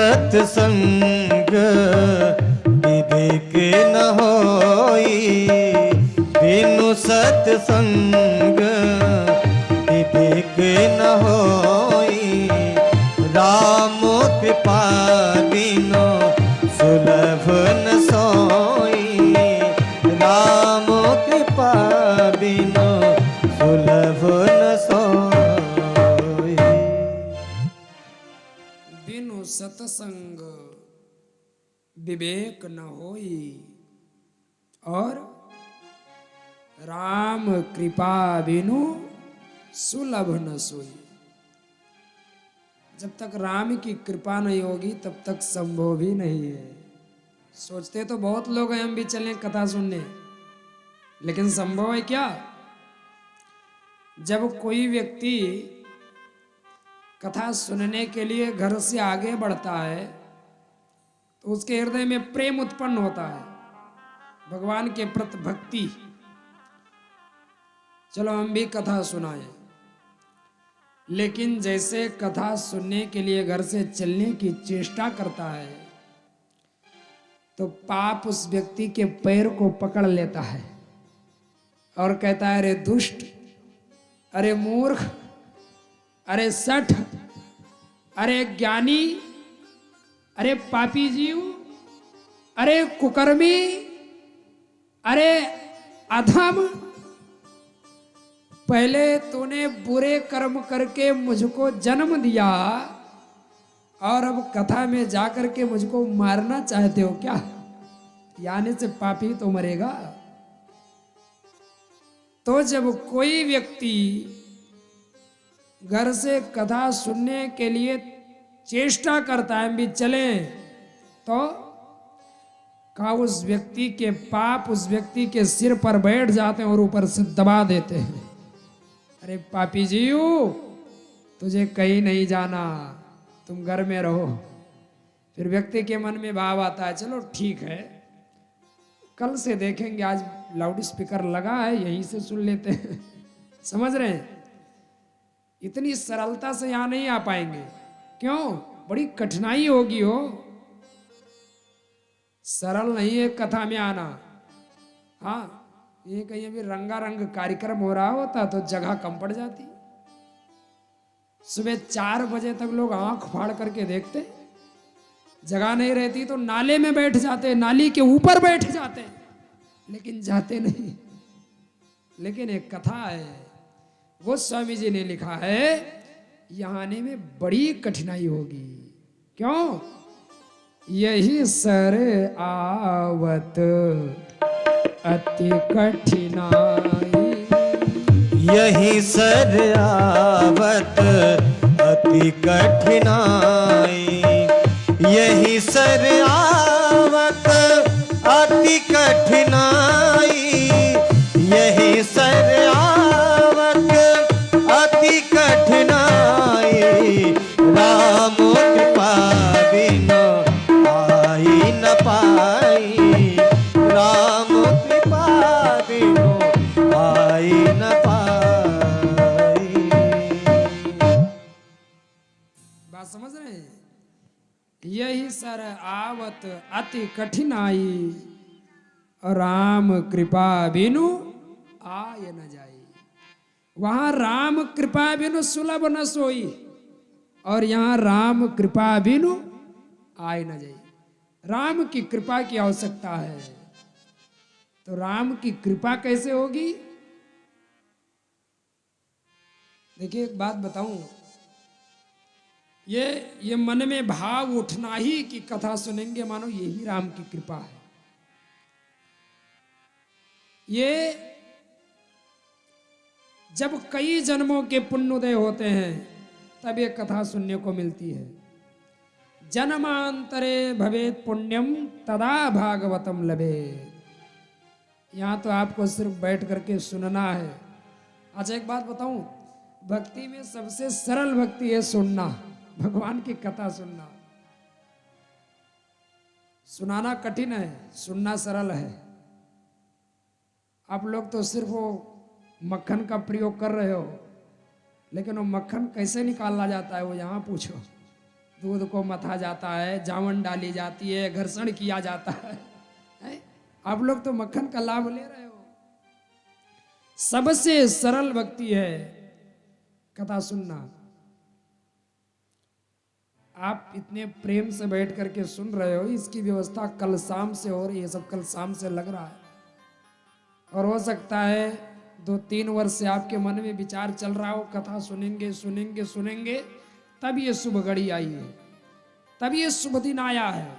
सत्संग विवेक न होई, बिनु सत्संग विवेक न होई, राम कृपा बिनु सुलभ न सोई, राम कृपा बिनु सुलभ न सोई। बिनु सत्संग विवेक न होई, और राम कृपा बिनु सुलभ न सोई। जब तक राम की कृपा नहीं होगी तब तक संभव भी नहीं है। सोचते तो बहुत लोग हैं हम भी चलें कथा सुनने, लेकिन संभव है क्या? जब कोई व्यक्ति कथा सुनने के लिए घर से आगे बढ़ता है तो उसके हृदय में प्रेम उत्पन्न होता है, भगवान के प्रति भक्ति। चलो हम भी कथा सुनाएं, लेकिन जैसे कथा सुनने के लिए घर से चलने की चेष्टा करता है तो पाप उस व्यक्ति के पैर को पकड़ लेता है और कहता है, अरे दुष्ट, अरे मूर्ख, अरे सठ, अरे ज्ञानी, अरे पापी जीव, अरे कुकर्मी, अरे अधम, पहले तूने बुरे कर्म करके मुझको जन्म दिया और अब कथा में जाकर के मुझको मारना चाहते हो क्या? यानी से पापी तो मरेगा। तो जब कोई व्यक्ति घर से कथा सुनने के लिए चेष्टा करता है, हम भी चलें, तो का उस व्यक्ति के पाप उस व्यक्ति के सिर पर बैठ जाते हैं और ऊपर से दबा देते हैं। अरे पापी जीव, तुझे कहीं नहीं जाना, तुम घर में रहो। फिर व्यक्ति के मन में भाव आता है, चलो ठीक है, कल से देखेंगे, आज लाउड स्पीकर लगा है यहीं से सुन लेते हैं। समझ रहे हैं? इतनी सरलता से यहां नहीं आ पाएंगे। क्यों? बड़ी कठिनाई होगी हो, सरल नहीं है कथा में आना। हाँ, ये कहीं अभी रंगारंग कार्यक्रम हो रहा होता तो जगह कम पड़ जाती। सुबह 4 बजे तक लोग आंख फाड़ करके देखते, जगह नहीं रहती तो नाले में बैठ जाते, नाली के ऊपर बैठ जाते, लेकिन जाते नहीं। लेकिन एक कथा है, वो स्वामी जी ने लिखा है, यहाँ आने में बड़ी कठिनाई होगी। क्यों? यही सर आवत अति कठिनाई, यही सर आवत अति कठिनाई, यही सर आवत अति कठिनाई, यही सर आवत अति कठिनाई, राम कृपा बिनु आई न पाई, राम कृपा बिनु आई न पाई। बात समझ रहे हैं? यही सर आवत अति कठिनाई, और राम कृपा बिनु आय न जाई। वहां राम कृपा बिनु सुलभ न सोई, और यहां राम कृपा बिनु आय न जाई। राम की कृपा की आवश्यकता है। तो राम की कृपा कैसे होगी? देखिए एक बात बताऊं, ये मन में भाव उठना ही कि कथा सुनेंगे, मानो यही राम की कृपा है। ये जब कई जन्मों के पुण्योदय होते हैं तब ये कथा सुनने को मिलती है। जन्मांतरे भवेत पुण्यम तदा भागवतम लभे। यहाँ तो आपको सिर्फ बैठ करके सुनना है। अच्छा एक बात बताऊं, भक्ति में सबसे सरल भक्ति है सुनना, भगवान की कथा सुनना। सुनाना कठिन है, सुनना सरल है। आप लोग तो सिर्फ वो मक्खन का प्रयोग कर रहे हो, लेकिन वो मक्खन कैसे निकाला जाता है वो यहाँ पूछो। दूध को मथा जाता है, जावन डाली जाती है, घर्षण किया जाता है? आप लोग तो मक्खन का लाभ ले रहे हो। सबसे सरल भक्ति है कथा सुनना। आप इतने प्रेम से बैठ करके सुन रहे हो, इसकी व्यवस्था कल शाम से हो रही है, सब कल शाम से लग रहा है। और हो सकता है 2-3 वर्ष से आपके मन में विचार चल रहा हो, कथा सुनेंगे सुनेंगे सुनेंगे, तब ये शुभ घड़ी आई है, तब ये शुभ दिन आया है।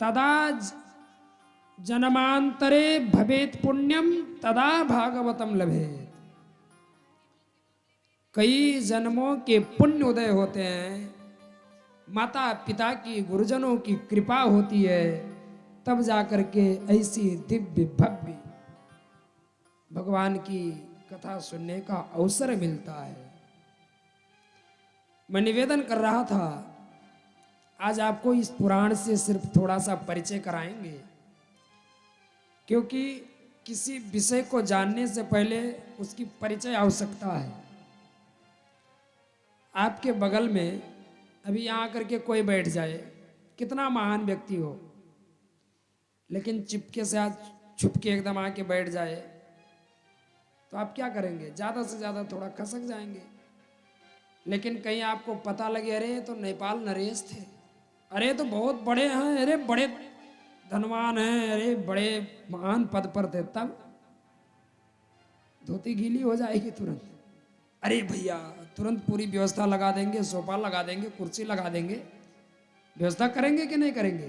तदा जन्मांतरे भवेत पुण्यम तदा भागवतम लभेत। कई जन्मों के पुण्य उदय होते हैं, माता पिता की, गुरुजनों की कृपा होती है, तब जाकर के ऐसी दिव्य भव्य भगवान की कथा सुनने का अवसर मिलता है। मैं निवेदन कर रहा था, आज आपको इस पुराण से सिर्फ थोड़ा सा परिचय कराएंगे, क्योंकि किसी विषय को जानने से पहले उसकी परिचय आवश्यकता है। आपके बगल में अभी यहाँ करके कोई बैठ जाए, कितना महान व्यक्ति हो, लेकिन चिपके से आज छुपके एकदम आके बैठ जाए, तो आप क्या करेंगे? ज़्यादा से ज़्यादा थोड़ा खसक जाएंगे। लेकिन कहीं आपको पता लगे, अरे तो नेपाल नरेश थे, अरे तो बहुत बड़े हैं, अरे बड़े धनवान हैं, अरे बड़े महान पद पर थे, तब धोती गीली हो जाएगी तुरंत। अरे भैया तुरंत पूरी व्यवस्था लगा देंगे, सोफा लगा देंगे, कुर्सी लगा देंगे, व्यवस्था करेंगे कि नहीं करेंगे?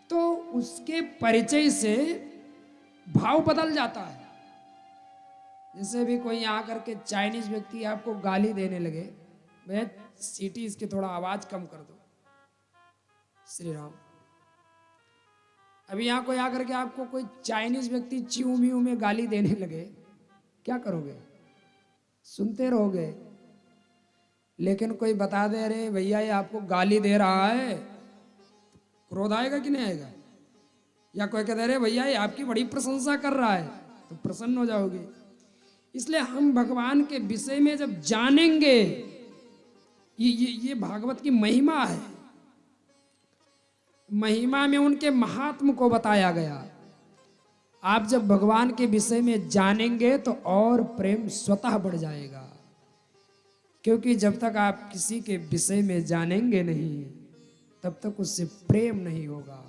तो उसके परिचय से भाव बदल जाता है। जैसे भी कोई यहाँ करके चाइनीज व्यक्ति आपको गाली देने लगे, भैया सीटी इसकी थोड़ा आवाज कम कर दो, श्री राम। अभी यहाँ कोई आकर के आपको कोई चाइनीज व्यक्ति च्यू म्यू में गाली देने लगे, क्या करोगे? सुनते रहोगे। लेकिन कोई बता दे, अरे भैया ये आपको गाली दे रहा है, क्रोध आएगा कि नहीं आएगा? या कोई कहते अरे भैया ये आपकी बड़ी प्रशंसा कर रहा है, तो प्रसन्न हो जाओगे। इसलिए हम भगवान के विषय में जब जानेंगे, ये भागवत की महिमा है, महिमा में उनके महात्म को बताया गया। आप जब भगवान के विषय में जानेंगे तो और प्रेम स्वतः बढ़ जाएगा, क्योंकि जब तक आप किसी के विषय में जानेंगे नहीं, तब तक उससे प्रेम नहीं होगा।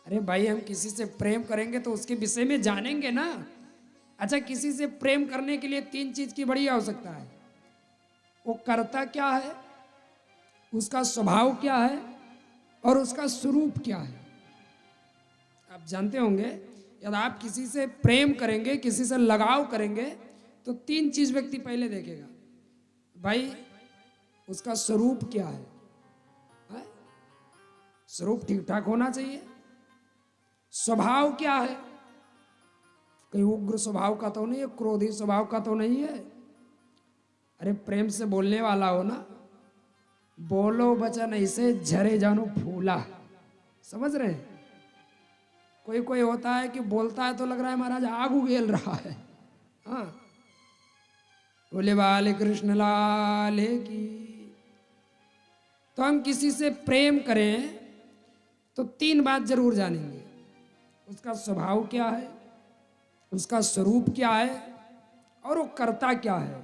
अरे भाई हम किसी से प्रेम करेंगे तो उसके विषय में जानेंगे ना। अच्छा, किसी से प्रेम करने के लिए 3 चीज की बड़ी आवश्यकता है। वो करता क्या है, उसका स्वभाव क्या है, और उसका स्वरूप क्या है। आप जानते होंगे, यदि आप किसी से प्रेम करेंगे, किसी से लगाव करेंगे, तो 3 चीज व्यक्ति पहले देखेगा। भाई उसका स्वरूप क्या है? स्वरूप ठीक ठाक होना चाहिए। स्वभाव क्या है? कहीं उग्र स्वभाव का तो नहीं है, क्रोधी स्वभाव का तो नहीं है। अरे प्रेम से बोलने वाला हो ना, बोलो बचन ऐसे झरे जानो फूला, समझ रहे हैं? कोई कोई होता है कि बोलता है तो लग रहा है महाराज आग उगेल रहा है। हाँ, बोले बाले कृष्ण लाल की। तो हम किसी से प्रेम करें तो 3 बात जरूर जानेंगे। उसका स्वभाव क्या है, उसका स्वरूप क्या है, और वो करता क्या है,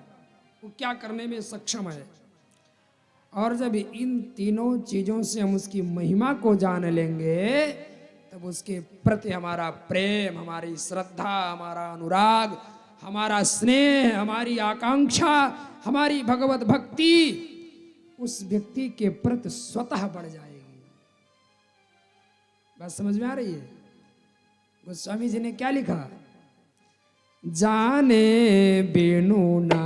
वो क्या करने में सक्षम है। और जब इन तीनों चीजों से हम उसकी महिमा को जान लेंगे, तब उसके प्रति हमारा प्रेम, हमारी श्रद्धा, हमारा अनुराग, हमारा स्नेह, हमारी आकांक्षा, हमारी भगवत भक्ति उस व्यक्ति के प्रति स्वतः बढ़ जाएगी। बात समझ में आ रही है? गोस्वामी जी ने क्या लिखा? जाने बिनु ना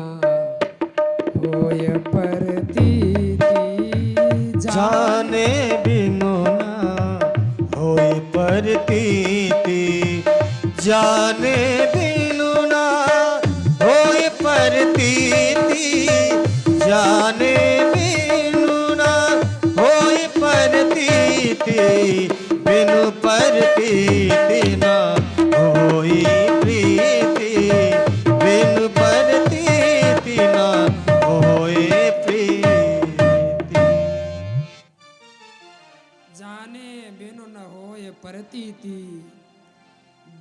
होय प्रतीति, जाने बिनु ना होय प्रतीति, जाने बिनु ना होय प्रतीति, जाने बिनु ना होय प्रतीति, बिनु प्रतीति ना होई प्रीति, बिनु प्रतीति ना होए प्रतीति,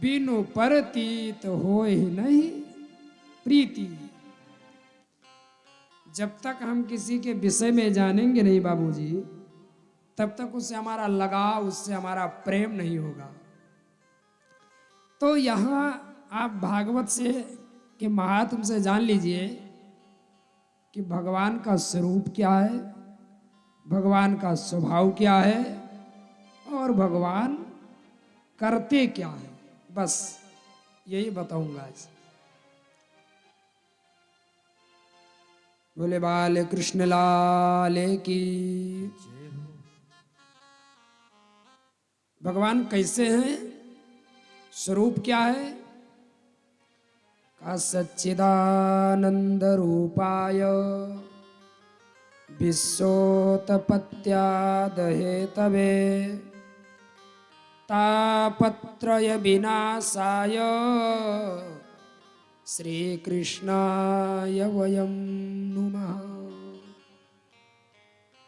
बिनु परतीत होय नहीं प्रीति। जब तक हम किसी के विषय में जानेंगे नहीं बाबूजी, तब तक उससे हमारा लगाव, उससे हमारा प्रेम नहीं होगा। तो यहाँ आप भागवत से के महात्म से जान लीजिए कि भगवान का स्वरूप क्या है, भगवान का स्वभाव क्या है और भगवान करते क्या है, बस यही बताऊंगा आज। बोले बाल कृष्ण लाल की। भगवान कैसे हैं, स्वरूप क्या है? का सच्चिदानंद रूपाय विश्वोत्पत्त्यादहेतवे तापत्रय विनाशाय श्री कृष्णाय वयं नुमः।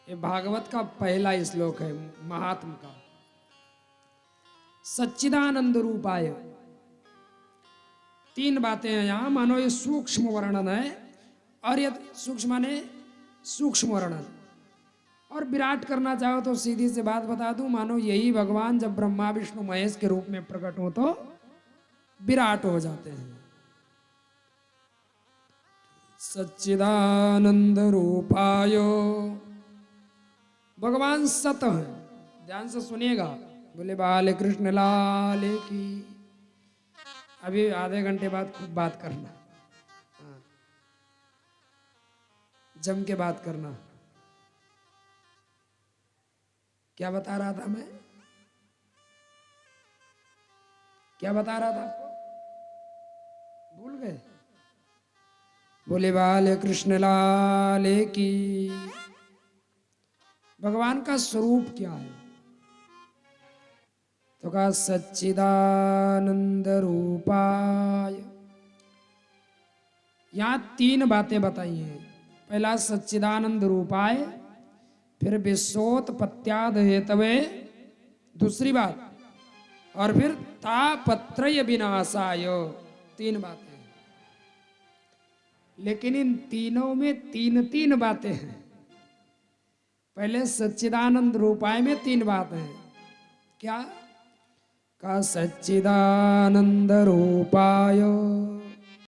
ये भागवत का पहला श्लोक है महात्म का। सच्चिदानंद रूपाय, तीन बातें हैं यहाँ। मानो ये सूक्ष्म वर्णन है, और ये सूक्ष्म माने सूक्ष्म वर्णन, और विराट करना चाहो तो सीधी सी बात बता दूं, मानो यही भगवान जब ब्रह्मा विष्णु महेश के रूप में प्रकट हो तो विराट हो जाते हैं। सच्चिदानंद रूपायो, भगवान सत है, ध्यान से सुनिएगा। बोले बाल कृष्ण लाल की। अभी आधे घंटे बाद खूब बात करना, हाँ, जम के बात करना। क्या बता रहा था मैं, क्या बता रहा था आपको, भूल गए? बोले बाल कृष्ण लाल की। भगवान का स्वरूप क्या है? तो कहा सच्चिदानंद रूपाय। यहां तीन बातें बताई हैं। पहला सच्चिदानंद रूपाय, फिर विश्वोत्पत्त्याद हेतवे, दूसरी बात, और फिर तापत्रय विनाशाय, तीन बातें। लेकिन इन तीनों में तीन तीन बातें हैं। पहले सच्चिदानंद रूपाय में तीन बातें हैं। क्या? का सच्चिदानंद रूपाय